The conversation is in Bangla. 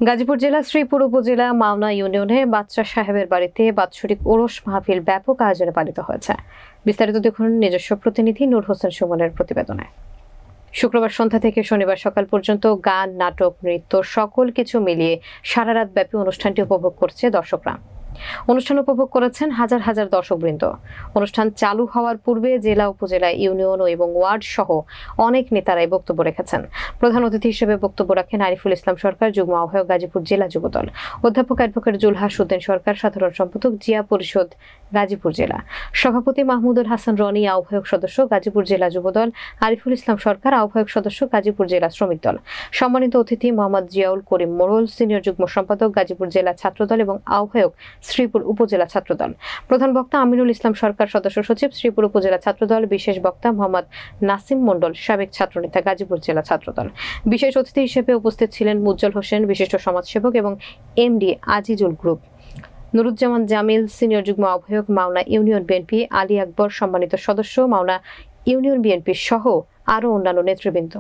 গাজীপুর জেলা শ্রীপুর উপজেলা মাওনা ইউনিয়নে বাচ্চা সাহেবের বাড়িতে বাৎসরিক ওরস মাহফিল ব্যাপক আয়োজনে পালিত হয়েছে। বিস্তারিত দেখুন নিজস্ব প্রতিনিধি নূর হোসেন সুমনের প্রতিবেদনে। শুক্রবার সন্ধ্যা থেকে শনিবার সকাল পর্যন্ত গান, নাটক, নৃত্য সকল কিছু মিলিয়ে সারা রাত ব্যাপী অনুষ্ঠানটি উপভোগ করছে দর্শকরা। অনুষ্ঠান উপভোগ করেছেন হাজার হাজার দর্শকবৃন্দ। অনুষ্ঠান চালু হওয়ার পূর্বে জেলা, উপজেলা, ইউনিয়ন এবং ওয়ার্ড সহ অনেক নেতারাই বক্তব্য রেখেছেন। প্রধান অতিথি হিসেবে বক্তব্য রাখেন আরিফুল ইসলাম সরকার, যুগ্ম আহ্বায়ক গাজীপুর জেলা যুবদল, অধ্যাপক অ্যাডভোকেট জুলহাস উদ্দিন সরকার, সাধারণ সম্পাদক জিয়া পরিষদ গাজীপুর জেলা, সভাপতি মাহমুদুল হাসান রনি, আহ্বায়ক সদস্য গাজীপুর জেলা যুবদল, আরিফুল ইসলাম সরকার, আহ্বায়ক সদস্য গাজীপুর জেলা শ্রমিক দল। সম্মানিত অতিথি মোহাম্মদ জিয়াউল করিম মোড়ল, সিনিয়র যুগ্ম সম্পাদক গাজীপুর জেলা ছাত্রদল এবং আহ্বায়ক শ্রীপুর উপজেলা ছাত্রদল। প্রধান বক্তা আমিনুল ইসলাম সরকার, সদস্য সচিব শ্রীপুর উপজেলা ছাত্রদল। বিশেষ বক্তা মোহাম্মদ নাসিম মন্ডল, সাবেক ছাত্রনেতা গাজীপুর জেলা ছাত্রদল। বিশেষ অতিথি হিসেবে উপস্থিত ছিলেন মুজ্জ্বল হোসেন, বিশিষ্ট সমাজসেবক এবং MD Azizul group, Nuruzzaman Jamil, senior যুগ্ম আহ্বায়ক মাওনা ইউনিয়ন বিএনপি, আলী আকবর, সম্মানিত সদস্য মাওনা ইউনিয়ন বিএনপি সহ আরও অন্যান্য নেতৃবৃন্দ।